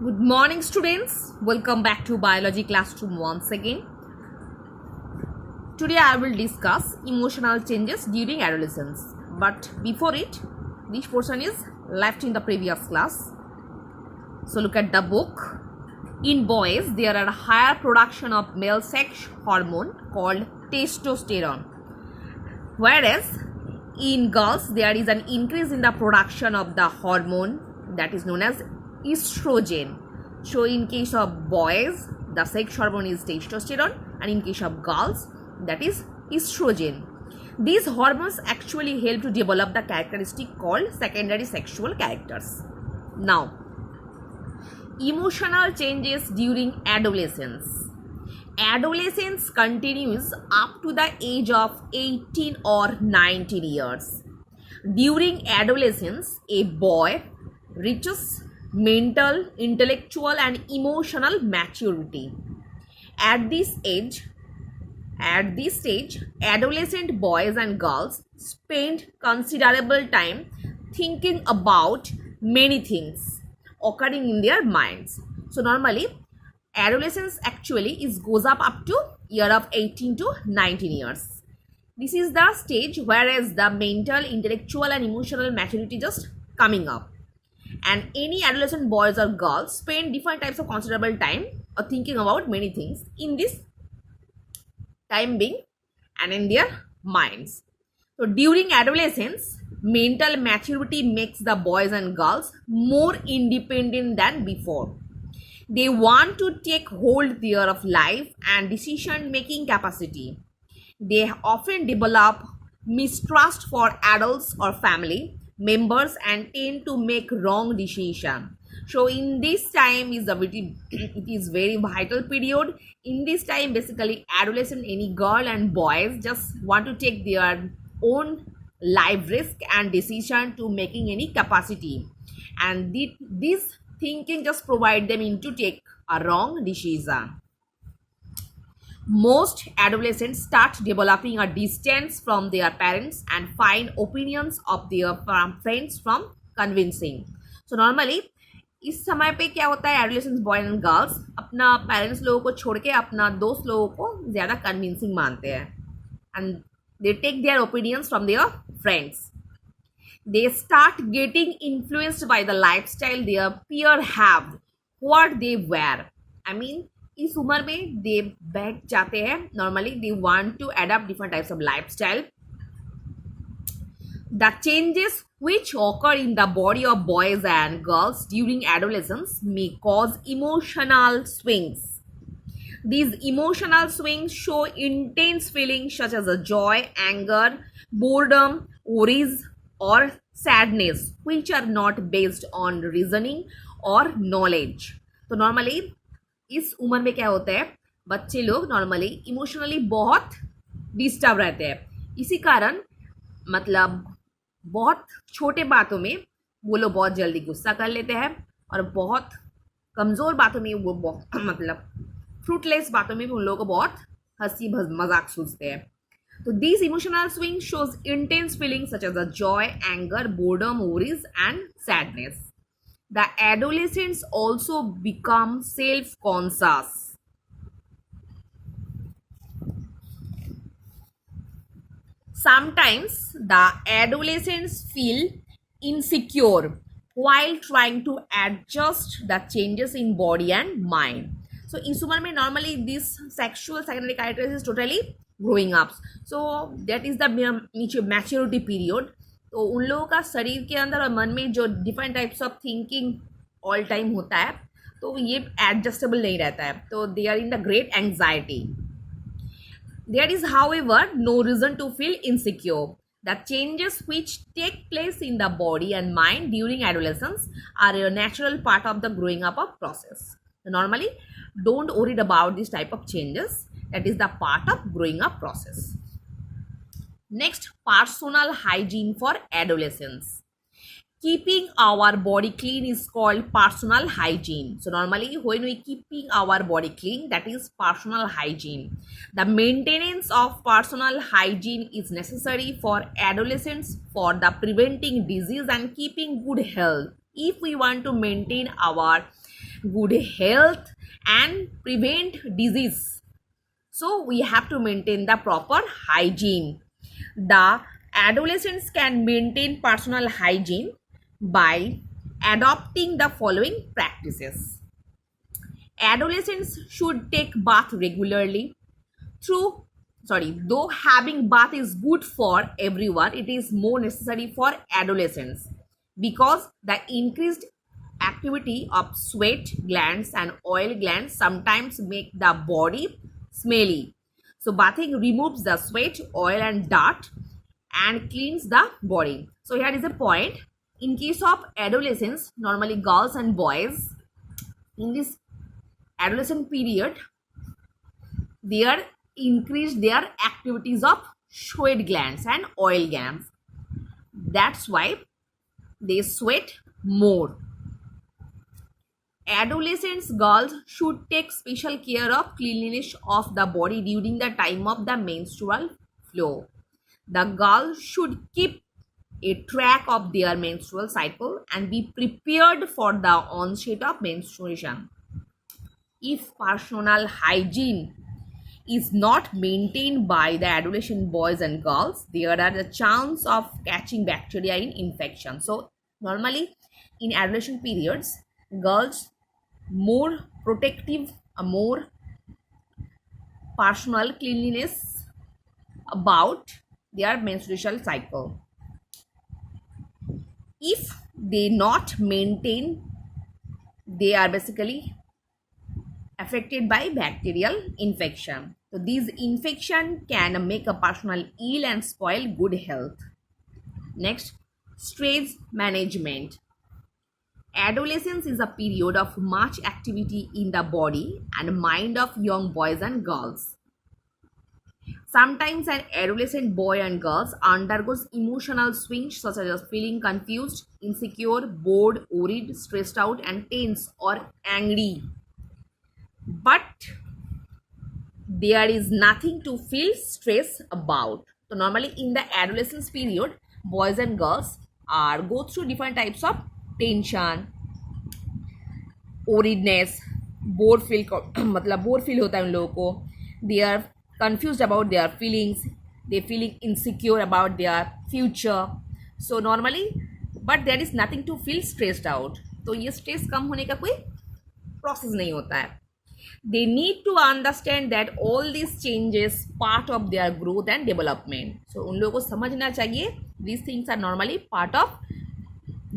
Good morning, students. Welcome back to biology classroom once again. Today I will discuss emotional changes during adolescence. But before it, this portion is left in the previous class. So look at the book. In boys, there are a higher production of male sex hormone called testosterone. Whereas in girls, there is an increase in the production of the hormone that is known as estrogen. So in case of boys, the sex hormone is testosterone, and in case of girls, that is estrogen. These hormones actually help to develop the characteristic called secondary sexual characters. Now, emotional changes during adolescence. Adolescence continues up to the age of 18 or 19 years. During adolescence, a boy reaches mental, intellectual, and emotional maturity. At this stage, adolescent boys and girls spend considerable time thinking about many things occurring in their minds. So normally, adolescence actually goes up to year of 18 to 19 years. This is the stage whereas the mental, intellectual, and emotional maturity just coming up. And any adolescent boys or girls spend different types of considerable time or thinking about many things in this time being and in their minds. So during adolescence, mental maturity makes the boys and girls more independent than before. They want to take hold there of life and decision making capacity. They often develop mistrust for adults or family members and tend to make wrong decision. So in this time it is very vital period. In this time, basically adolescent, any girl and boys just want to take their own life risk and decision to making any capacity, and this thinking just provide them into take a wrong decision. Most adolescents start developing a distance from their parents and find opinions of their friends from convincing. So normally इस समय पे क्या होता है, adolescence boys and girls अपना parents लोगों को छोड़ के अपना दोस्त लोगों को ज़्यादा कन्विंसिंग मानते हैं, and they take their opinions from their friends. They start getting influenced by the lifestyle their peer have, what they wear. I mean, इस उम्र में दे बैठ जाते हैं. Normally they want to adopt different types of lifestyle. The changes which occur in the body of boys and girls during adolescence may cause emotional swings. These emotional swings show intense feelings such as joy, anger, boredom, worries, or sadness, which are not based on reasoning or knowledge. तो normally इस उम्र में क्या होता है, बच्चे लोग normally emotionally बहुत डिस्टर्ब रहते हैं. इसी कारण मतलब बहुत छोटे बातों में वो लोग बहुत जल्दी गुस्सा कर लेते हैं और बहुत कमज़ोर बातों में वो मतलब फ्रूटलेस बातों में भी उन लोगों को बहुत हंसी मजाक सूझते हैं. तो this emotional swing shows intense feelings such as joy, anger, boredom, worries and sadness. The adolescents also become self-conscious. Sometimes the adolescents feel insecure while trying to adjust the changes in body and mind. So इस उम्र में normally this sexual secondary characteristics is totally growing up. So that is the maturity period. तो उन लोगों का शरीर के अंदर और मन में जो different types of thinking all time होता है, तो ये एडजस्टेबल नहीं रहता है. तो they are in the great anxiety. There is however no reason to feel insecure. The changes which take place in the body and mind during adolescence are a natural part of the growing up of process. So normally don't worry about this type of changes. That is the part of growing up process. Next, personal hygiene for adolescents. Keeping our body clean is called personal hygiene. So normally when we keeping our body clean, that is personal hygiene. The maintenance of personal hygiene is necessary for adolescents for the preventing disease and keeping good health. If we want to maintain our good health and prevent disease. So we have to maintain the proper hygiene. The adolescents can maintain personal hygiene by adopting the following practices. Adolescents should take bath regularly. Though having bath is good for everyone, it is more necessary for adolescents because the increased activity of sweat glands and oil glands sometimes make the body smelly. So bathing removes the sweat, oil and dirt and cleans the body. So here is a point. In case of adolescents, normally girls and boys, in this adolescent period, they are increase their activities of sweat glands and oil glands. That's why they sweat more. Adolescents girls should take special care of cleanliness of the body during the time of the menstrual flow. The girls should keep a track of their menstrual cycle and be prepared for the onset of menstruation. If personal hygiene is not maintained by the adolescent boys and girls, there are the chance of catching bacteria in infection. So normally in adolescent periods, girls more protective, more personal cleanliness about their menstrual cycle. If they not maintain, they are basically affected by bacterial infection. So these infection can make a person ill and spoil good health. Next, stress management. Adolescence is a period of much activity in the body and mind of young boys and girls. Sometimes an adolescent boy and girls undergoes emotional swings such as feeling confused, insecure, bored, worried, stressed out and tense or angry. But there is nothing to feel stress about. So normally in the adolescence period, boys and girls are go through different types of tension, ओरिडनेस, bore feel मतलब bore feel होता है उन लोगों को. They are confuse about their feelings, they feeling insecure about their future. So normally but there is nothing to feel stressed out. तो ये stress कम होने का कोई प्रोसेस नहीं होता है. They need to understand that all these changes part of their growth and development. So उन लोगों को समझना चाहिए these things are normally part of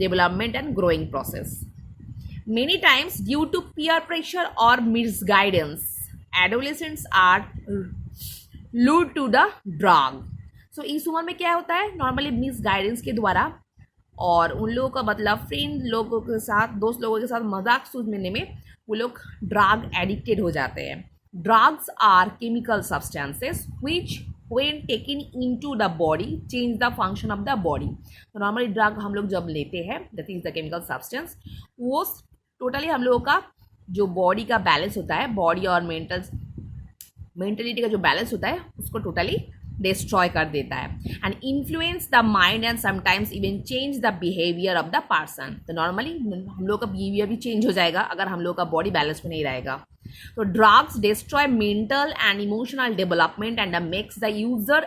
development and growing process. Many times due to peer pressure or misguidance, adolescents are lured to the drug. So इस उम्र में क्या होता है, नॉर्मली मिसगाइडेंस के द्वारा और उन लोगों का मतलब फ्रेंड लोगों के साथ, दोस्त लोगों के साथ मजाक सूझने में वो लोग ड्रग एडिक्टेड हो जाते हैं. Drugs are chemical substances which when taken into the body change the function of the body. तो नॉर्मली ड्रग हम लोग जब लेते हैं, that is the chemical substance, वो टोटली हम लोगों का जो बॉडी का बैलेंस होता है, बॉडी और मेंटलिटी का जो बैलेंस होता है उसको टोटली डिस्ट्रॉय कर देता है and influence the mind and sometimes even change the behaviour of the person. तो नॉर्मली हम लोग का बिहेवियर भी चेंज हो जाएगा अगर हम लोग का बॉडी बैलेंस में नहीं रहेगा. So drugs destroy mental and emotional development and makes the user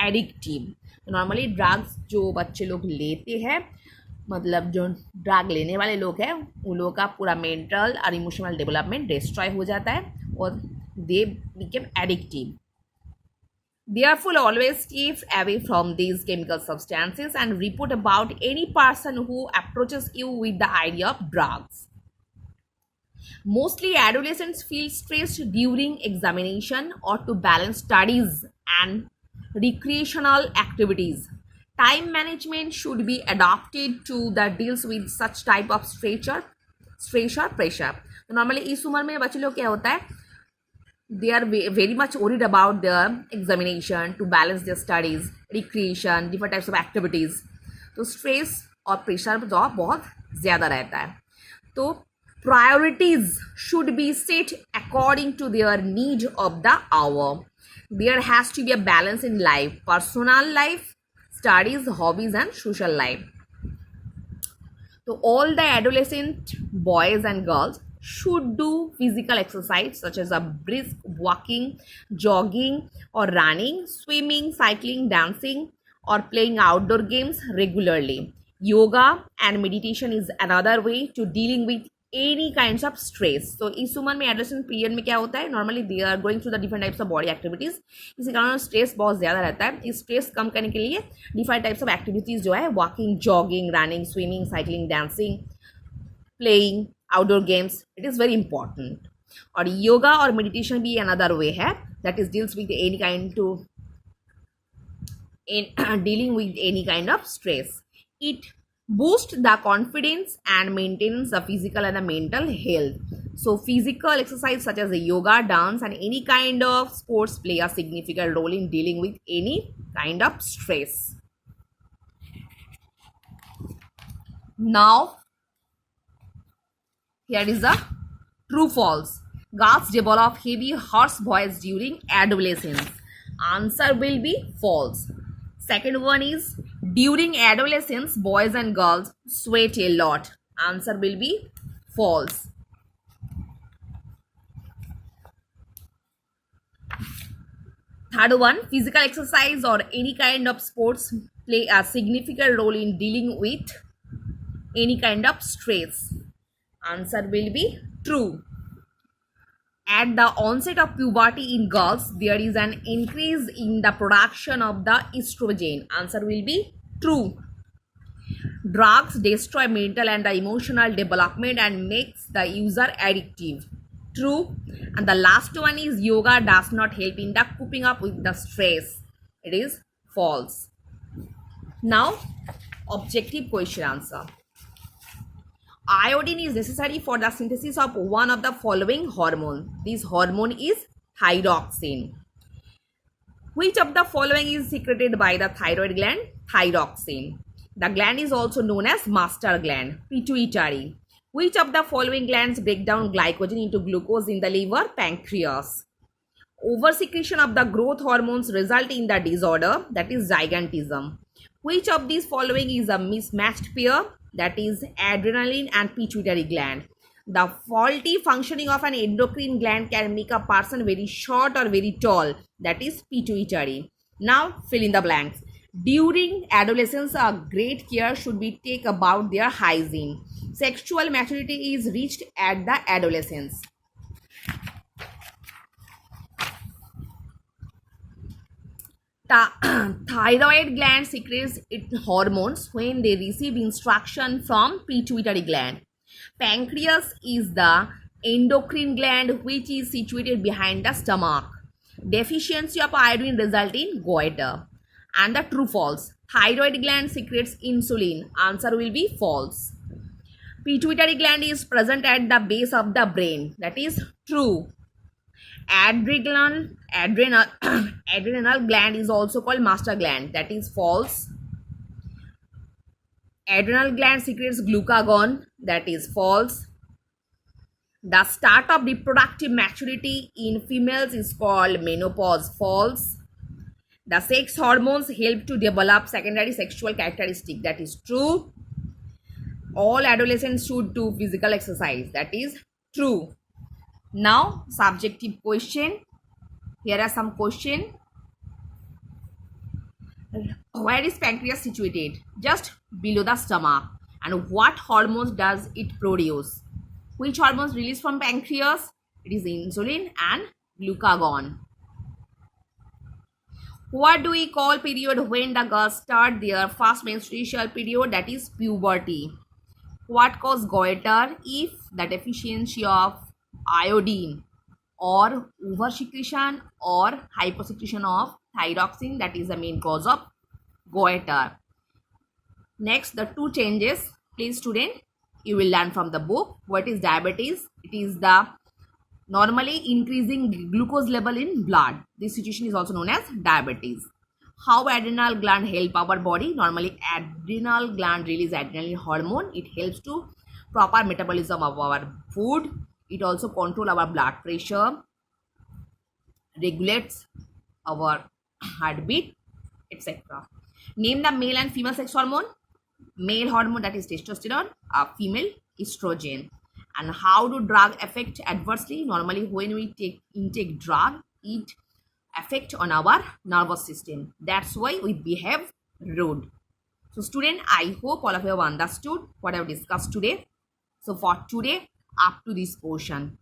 addictive. तो नॉर्मली ड्रग्स जो बच्चे लोग लेते हैं, मतलब जो ड्रग लेने वाले लोग हैं, उन लोगों का पूरा मेंटल और इमोशनल डेवलपमेंट डिस्ट्रॉय हो जाता है और they became addictive. Therefore, always keep away from these chemical substances and report about any person who approaches you with the idea of drugs. Mostly adolescents feel stressed during examination or to balance studies and recreational activities. Time management should be adopted to that deals with such type of stress or pressure. तो normally इस उम्र में बच्चे लोग क्या होता है, they are very much worried about their examination to balance their studies, recreation, different types of activities. तो स्ट्रेस और प्रेशर तो बहुत ज़्यादा रहता है. तो priorities should be set according to their need of the hour. There has to be a balance in life, personal life, studies, hobbies and social life. So all the adolescent boys and girls should do physical exercise such as a brisk walking, jogging, or running, swimming, cycling, dancing, or playing outdoor games regularly. Yoga and meditation is another way to dealing with any kinds of stress. So इस उम्र में adolescent period में क्या होता है, normally they are going through the different types of body activities. इसी कारण stress बहुत ज़्यादा रहता है. इस स्ट्रेस कम करने के लिए different types of activities जो है walking, jogging, running, swimming, cycling, dancing, playing outdoor games, it is very important. और योगा और मेडिटेशन भी another way है that is deals with any kind to in dealing with any kind of stress. It boosts the confidence and maintains the physical and the mental health. So physical exercise such as the yoga, dance, and any kind of sports play a significant role in dealing with any kind of stress. Now here is a true false. Girls develop heavy hoarse voice during adolescence. Answer will be false. Second one is during adolescence, boys and girls sweat a lot. Answer will be false. Third one, physical exercise or any kind of sports play a significant role in dealing with any kind of stress. Answer will be true. At the onset of puberty in girls, there is an increase in the production of the estrogen. Answer will be true. Drugs destroy mental and the emotional development and makes the user addictive. True. And the last one is yoga does not help in the coping up with the stress. It is false. Now, objective question answer. Iodine is necessary for the synthesis of one of the following hormone. This hormone is thyroxine. Which of the following is secreted by the thyroid gland? Thyroxine. The gland is also known as master gland, pituitary. Which of the following glands break down glycogen into glucose in the liver? Pancreas. Oversecretion of the growth hormones result in the disorder, that is gigantism. Which of these following is a mismatched pair? That is adrenaline and pituitary gland. The faulty functioning of an endocrine gland can make a person very short or very tall. That is pituitary. Now fill in the blanks. During adolescence, a great care should be taken about their hygiene. Sexual maturity is reached at the adolescence. Thyroid gland secretes its hormones when they receive instruction from pituitary gland. Pancreas is the endocrine gland which is situated behind the stomach. Deficiency of iodine result in goiter. And the true false. Thyroid gland secretes insulin. Answer will be false. Pituitary gland is present at the base of the brain. That is true. Adrenal gland is also called master gland. That is false. Adrenal gland secretes glucagon. That is false. The start of reproductive maturity in females is called menopause. False. The sex hormones help to develop secondary sexual characteristics. That is true. All adolescents should do physical exercise. That is true. Now, subjective question. Here are some questions. Where is pancreas situated? Just below the stomach. And what hormones does it produce? Which hormones released from pancreas? It is insulin and glucagon. What do we call period when the girls start their first menstrual period? That is puberty. What causes goiter? If the deficiency of iodine or oversecretion or hyposecretion of thyroxine, that is the main cause of goiter. Next, the two changes. Please student, you will learn from the book. What is diabetes? It is the normally increasing glucose level in blood. This situation is also known as diabetes. How adrenal gland help our body? Normally adrenal gland release adrenaline hormone. It helps to proper metabolism of our food. It also control our blood pressure, regulates our heartbeat, etc. Name the male and female sex hormone. Male hormone, that is testosterone, female estrogen. And how do drug affect adversely? Normally, when we intake drug, it affect on our nervous system. That's why we behave rude. So student, I hope all of you have understood what I have discussed today. So for today, up to this portion.